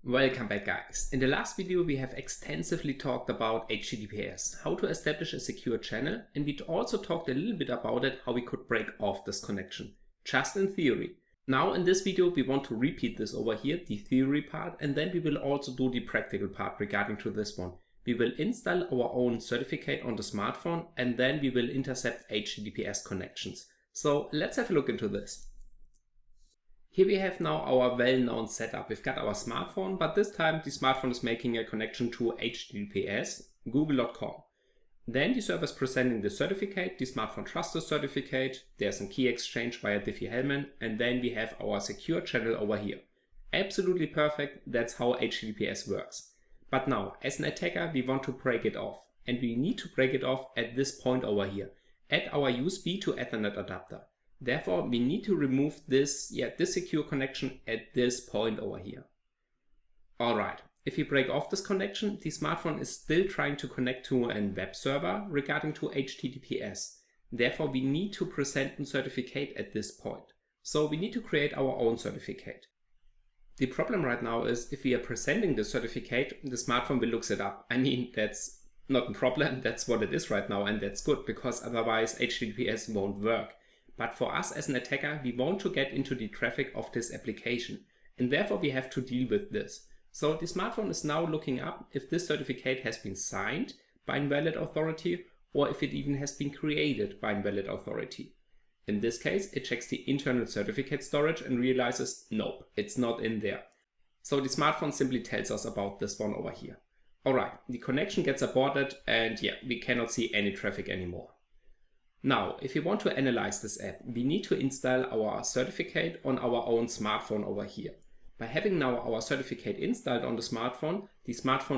Welcome back, guys. In the last video we have extensively talked about HTTPS, how to establish a secure channel, and we also talked a little bit about it, how we could break off this connection, just in theory. Now in this video we want to repeat this over here, the theory part, and then we will also do the practical part regarding to this one. We will install our own certificate on the smartphone and then we will intercept HTTPS connections. So let's have a look into this. Here we have now our well-known setup. We've got our smartphone, but this time the smartphone is making a connection to HTTPS, google.com. Then the server is presenting the certificate, the smartphone trusts the certificate, there's some key exchange via Diffie-Hellman, and then we have our secure channel over here. Absolutely perfect, that's how HTTPS works. But now, as an attacker, we want to break it off. And we need to break it off at this point over here, at our USB to Ethernet adapter. Therefore, we need to remove this secure connection at this point over here. Alright, if we break off this connection, the smartphone is still trying to connect to a web server regarding to HTTPS. Therefore, we need to present a certificate at this point. So we need to create our own certificate. The problem right now is if we are presenting the certificate, the smartphone will look it up. I mean, that's not a problem, that's what it is right now, and that's good because otherwise HTTPS won't work. But for us as an attacker, we want to get into the traffic of this application, and therefore we have to deal with this. So the smartphone is now looking up if this certificate has been signed by a valid authority or if it even has been created by a valid authority. In this case, it checks the internal certificate storage and realizes, nope, it's not in there. So the smartphone simply tells us about this one over here. Alright, the connection gets aborted and we cannot see any traffic anymore. Now, if we want to analyze this app, we need to install our certificate on our own smartphone over here. By having now our certificate installed on the smartphone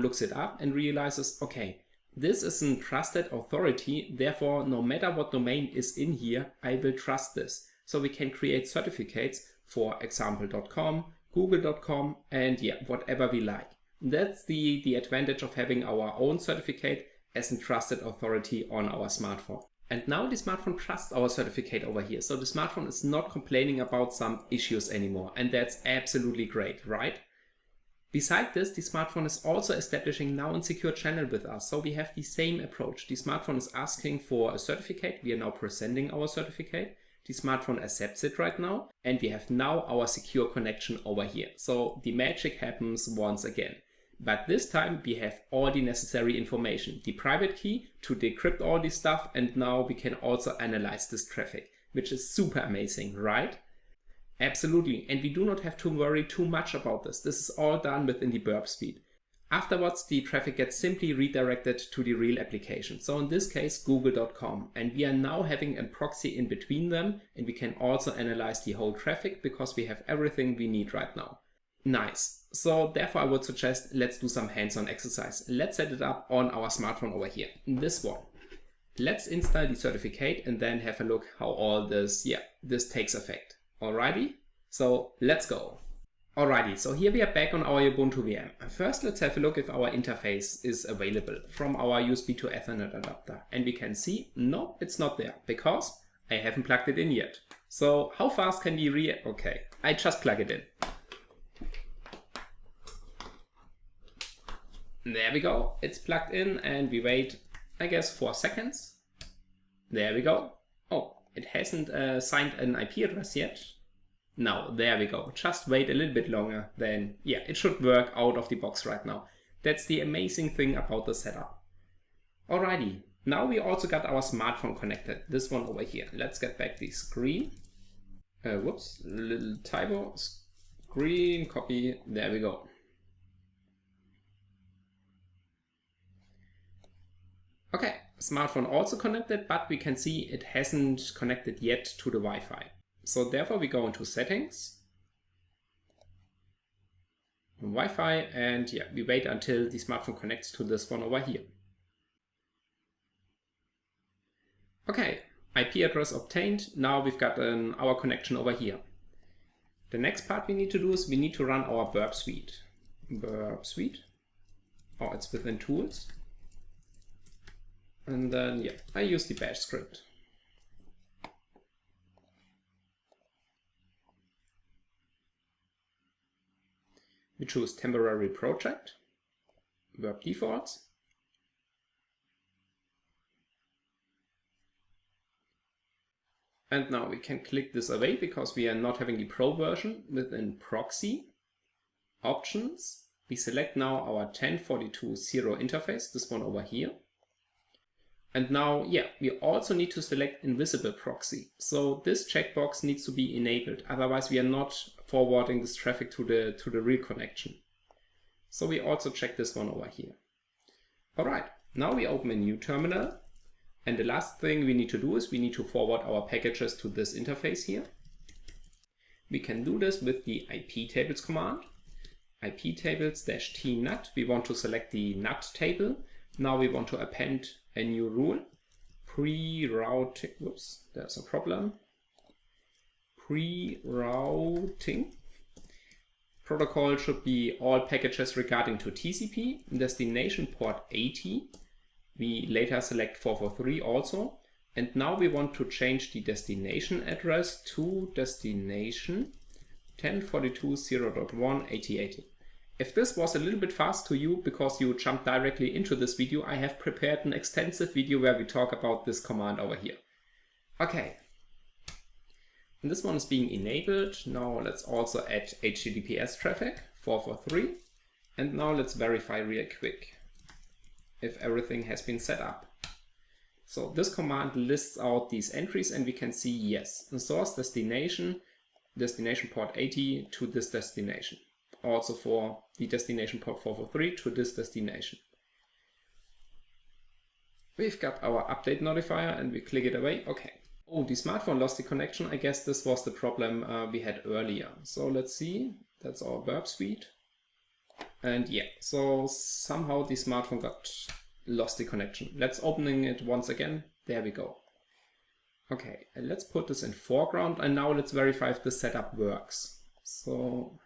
looks it up and realizes, okay, this is a trusted authority, therefore no matter what domain is in here, I will trust this. So we can create certificates for example.com, google.com, and whatever we like. That's the advantage of having our own certificate as a trusted authority on our smartphone. And now the smartphone trusts our certificate over here. So the smartphone is not complaining about some issues anymore. And that's absolutely great, right? Besides this, the smartphone is also establishing now a secure channel with us. So we have the same approach. The smartphone is asking for a certificate. We are now presenting our certificate. The smartphone accepts it right now. And we have now our secure connection over here. So the magic happens once again. But this time we have all the necessary information, the private key to decrypt all this stuff, and now we can also analyze this traffic, which is super amazing, right? Absolutely, and we do not have to worry too much about this. This is all done within the burp speed. Afterwards, the traffic gets simply redirected to the real application. So in this case, google.com, and we are now having a proxy in between them, and we can also analyze the whole traffic because we have everything we need right now. Nice. So therefore I would suggest let's do some hands-on exercise. Let's set it up on our smartphone over here, this one. Let's install the certificate and then have a look how all this takes effect. Alrighty, so let's go. Alrighty, so here we are back on our Ubuntu VM. First let's have a look if our interface is available from our USB to Ethernet adapter. And we can see, no, it's not there because I haven't plugged it in yet. So how fast can we okay, I just plug it in. There we go, it's plugged in and we wait, I guess, 4 seconds. There we go. Oh, it hasn't signed an IP address yet. Now, there we go. Just wait a little bit longer, then it should work out of the box right now. That's the amazing thing about the setup. Alrighty, now we also got our smartphone connected. This one over here. Let's get back the screen. Whoops, little typo. Screen copy, there we go. Okay, smartphone also connected, but we can see it hasn't connected yet to the Wi-Fi. So therefore we go into settings, Wi-Fi, and we wait until the smartphone connects to this one over here. Okay, IP address obtained. Now we've got our connection over here. The next part we need to do is we need to run our burp suite. Burp suite. Oh, it's within tools. And then, I use the bash script. We choose temporary project, verb defaults. And now we can click this away because we are not having the pro version. Within proxy, options, we select now our 10.42.0 interface, this one over here. And now, we also need to select invisible proxy. So this checkbox needs to be enabled. Otherwise, we are not forwarding this traffic to the real connection. So we also check this one over here. All right, now we open a new terminal. And the last thing we need to do is we need to forward our packages to this interface here. We can do this with the iptables command. iptables-tnut. We want to select the nut table. Now we want to append a new rule. Pre-routing, whoops, there's a problem. Pre-routing. Protocol should be all packages regarding to TCP. Destination port 80. We later select 443 also. And now we want to change the destination address to destination 10.42.0.1 8080. If this was a little bit fast to you because you jumped directly into this video, I have prepared an extensive video where we talk about this command over here. Okay. And this one is being enabled. Now let's also add HTTPS traffic 443. And now let's verify real quick if everything has been set up. So this command lists out these entries and we can see yes, the source destination port 80 to this destination. Also for the destination port 443 to this destination. We've got our update notifier and we click it away. Okay. Oh, the smartphone lost the connection. I guess this was the problem we had earlier. So let's see. That's our burp suite. And so somehow the smartphone lost the connection. Let's open it once again. There we go. Okay, and let's put this in foreground and now let's verify if the setup works. So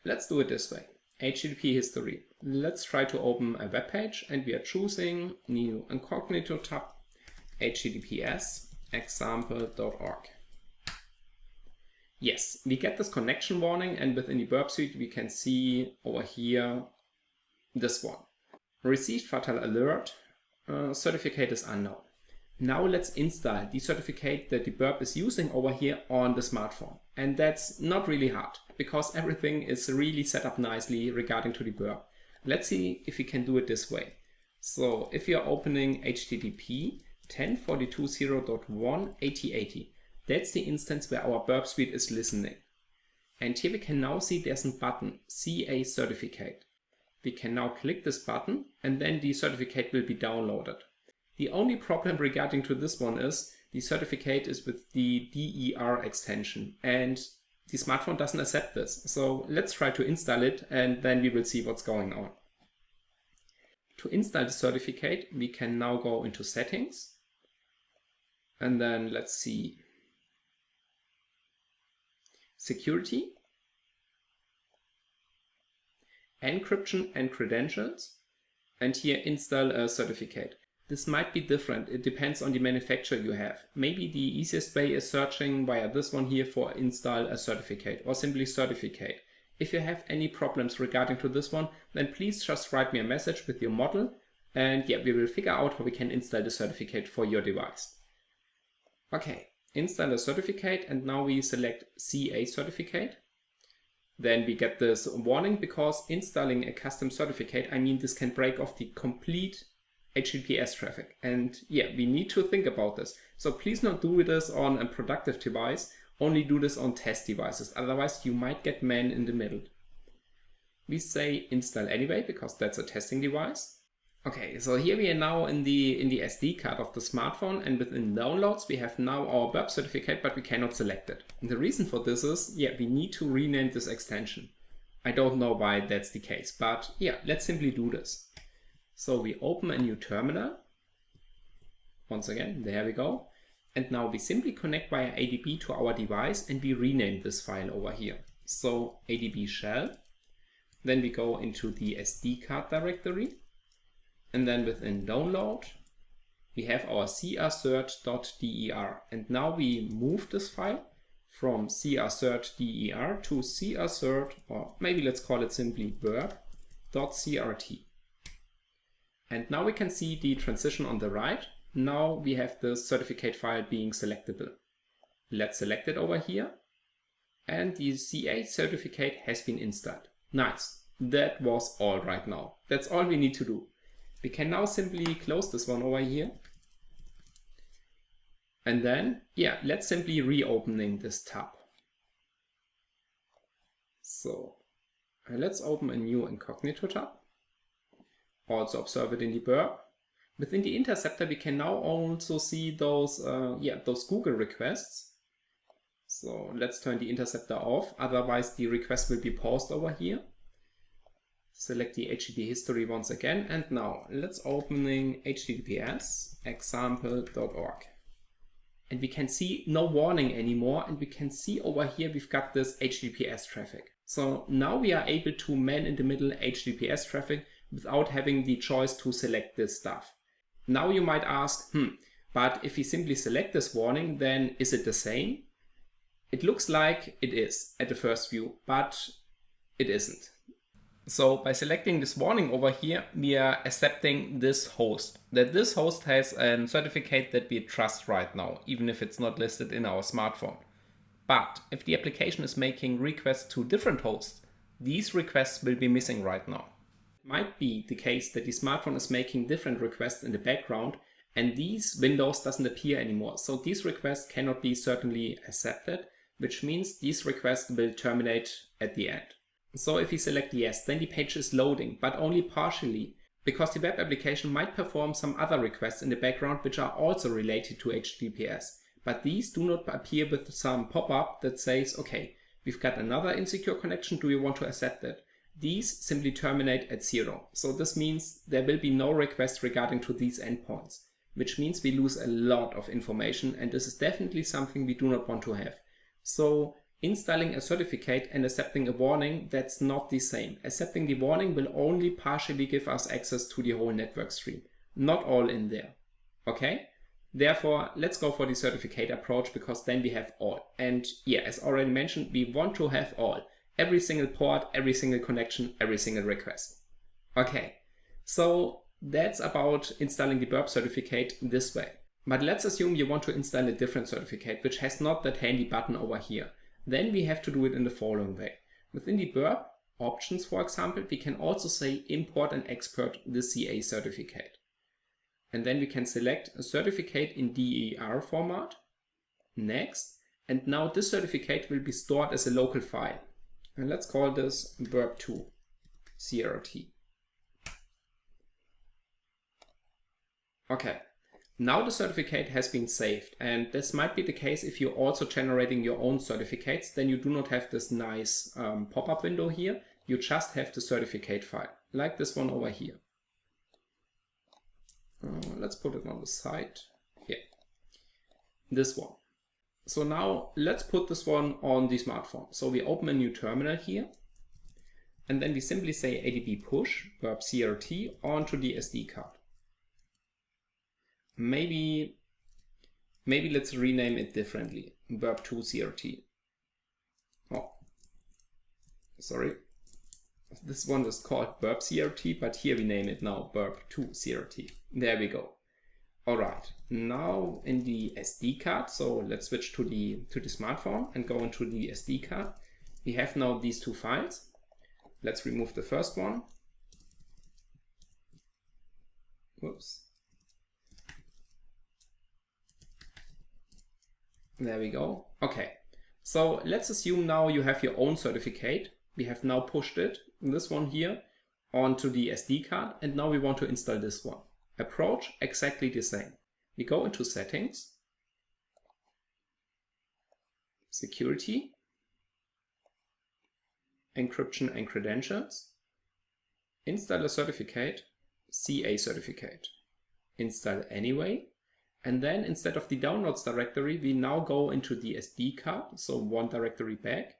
let's do it this way. HTTP history. Let's try to open a web page and we are choosing new incognito tab, https example.org. Yes, we get this connection warning and within the burp suite we can see over here this one. Received fatal alert, certificate is unknown. Now let's install the certificate that the burp is using over here on the smartphone. And that's not really hard because everything is really set up nicely regarding to the burp. Let's see if we can do it this way. So if you're opening HTTP 10.42.0.1 8080, that's the instance where our burp suite is listening. And here we can now see there's a button, CA certificate. We can now click this button and then the certificate will be downloaded. The only problem regarding to this one is the certificate is with the DER extension and the smartphone doesn't accept this. So let's try to install it and then we will see what's going on. To install the certificate, we can now go into settings and then let's see security, encryption and credentials, and here install a certificate. This might be different, it depends on the manufacturer you have. Maybe the easiest way is searching via this one here for install a certificate or simply certificate. If you have any problems regarding to this one, then please just write me a message with your model and we will figure out how we can install the certificate for your device. Okay, install a certificate and now we select CA certificate. Then we get this warning because installing a custom certificate, I mean this can break off the complete HTTPS traffic. And we need to think about this. So please not do this on a productive device, only do this on test devices. Otherwise you might get man in the middle. We say install anyway because that's a testing device. Okay, so here we are now in the SD card of the smartphone and within downloads we have now our burp certificate but we cannot select it. And the reason for this is, we need to rename this extension. I don't know why that's the case, but let's simply do this. So we open a new terminal. Once again, there we go. And now we simply connect via ADB to our device and we rename this file over here. So ADB shell. Then we go into the SD card directory. And then within download, we have our crcert.der. And now we move this file from cassert der to cassert, or maybe let's call it simply burp.crt. And now we can see the transition on the right. Now we have the certificate file being selectable. Let's select it over here. And the CA certificate has been installed. Nice. That was all right now. That's all we need to do. We can now simply close this one over here. And then, yeah, let's simply reopening this tab. So let's open a new incognito tab. Also observe it in the burp. Within the interceptor, we can now also see those Google requests. So let's turn the interceptor off, otherwise the request will be paused over here. Select the HTTP history once again, and now let's opening https example.org. And we can see no warning anymore, and we can see over here we've got this HTTPS traffic. So now we are able to man-in-the-middle HTTPS traffic without having the choice to select this stuff. Now you might ask, but if we simply select this warning, then is it the same? It looks like it is at the first view, but it isn't. So by selecting this warning over here, we are accepting this host, that this host has a certificate that we trust right now, even if it's not listed in our smartphone. But if the application is making requests to different hosts, these requests will be missing right now. It might be the case that the smartphone is making different requests in the background and these windows doesn't appear anymore. So these requests cannot be certainly accepted, which means these requests will terminate at the end. So if we select yes, then the page is loading, but only partially, because the web application might perform some other requests in the background which are also related to HTTPS. But these do not appear with some pop-up that says, okay, we've got another insecure connection, do you want to accept it? These simply terminate at 0. So this means there will be no request regarding to these endpoints, which means we lose a lot of information, and this is definitely something we do not want to have. So installing a certificate and accepting a warning, that's not the same. Accepting the warning will only partially give us access to the whole network stream, not all in there. Okay? Therefore, let's go for the certificate approach, because then we have all. And yeah, as already mentioned, we want to have all. Every single port, every single connection, every single request. Okay, so that's about installing the burp certificate this way. But let's assume you want to install a different certificate, which has not that handy button over here. Then we have to do it in the following way. Within the burp options, for example, we can also say import and export the CA certificate. And then we can select a certificate in DER format. Next. And now this certificate will be stored as a local file. And let's call this burp2 CRT. Okay. Now the certificate has been saved, and this might be the case if you're also generating your own certificates. Then you do not have this nice pop-up window here. You just have the certificate file, like this one over here. Let's put it on the side. Yeah, this one. So now let's put this one on the smartphone. So we open a new terminal here, and then we simply say adb push burp CRT onto the SD card. Maybe let's rename it differently. burp2 CRT. Oh, sorry. This one is called burp CRT, but here we name it now burp2 CRT. There we go. All right. Now in the SD card, so let's switch to the smartphone and go into the SD card. We have now these two files. Let's remove the first one. Whoops. There we go. Okay, so let's assume now you have your own certificate. We have now pushed it, this one here, onto the SD card, and now we want to install this one. Approach exactly the same. We go into settings, security, encryption and credentials, install a certificate, CA certificate, install anyway. And then instead of the downloads directory, we now go into the SD card, so one directory back.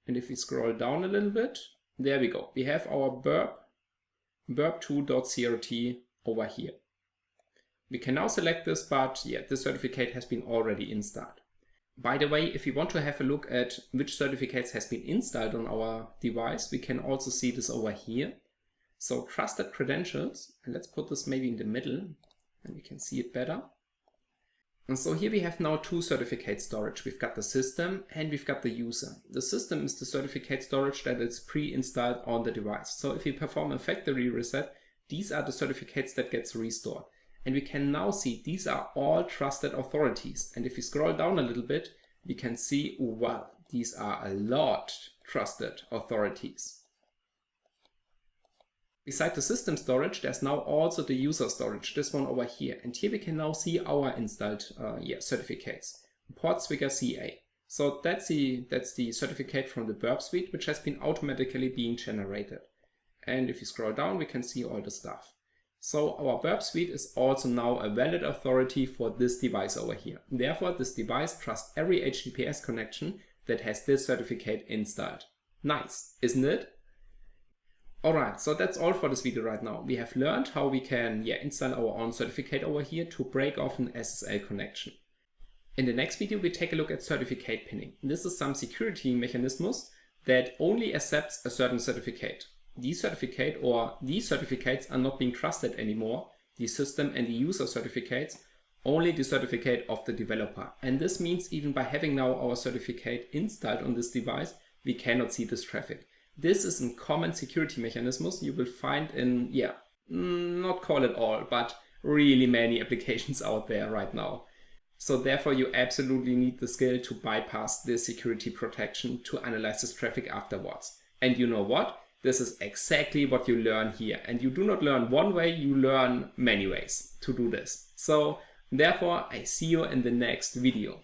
And if we scroll down a little bit, there we go. We have our burp2.crt over here. We can now select this, but yeah, the certificate has been already installed. By the way, if you want to have a look at which certificates has been installed on our device, we can also see this over here. So trusted credentials, and let's put this maybe in the middle and we can see it better. And so here we have now two certificate storage. We've got the system and we've got the user. The system is the certificate storage that is pre-installed on the device. So if you perform a factory reset, these are the certificates that gets restored. And we can now see these are all trusted authorities. And if we scroll down a little bit, we can see, wow, these are a lot trusted authorities. Beside the system storage, there's now also the user storage, this one over here. And here we can now see our installed certificates. Portswigger CA. So that's the certificate from the Burp Suite, which has been automatically being generated. And if you scroll down, we can see all the stuff. So our Burp Suite is also now a valid authority for this device over here. Therefore, this device trusts every HTTPS connection that has this certificate installed. Nice, isn't it? Alright, so that's all for this video right now. We have learned how we can install our own certificate over here to break off an SSL connection. In the next video, we take a look at certificate pinning. This is some security mechanisms that only accepts a certain certificate. These certificates are not being trusted anymore, the system and the user certificates, only the certificate of the developer. And this means even by having now our certificate installed on this device, we cannot see this traffic. This is a common security mechanisms you will find in, not call it all, but really many applications out there right now. So therefore you absolutely need the skill to bypass this security protection to analyze this traffic afterwards. And you know what? This is exactly what you learn here. And you do not learn one way, you learn many ways to do this. So therefore I see you in the next video.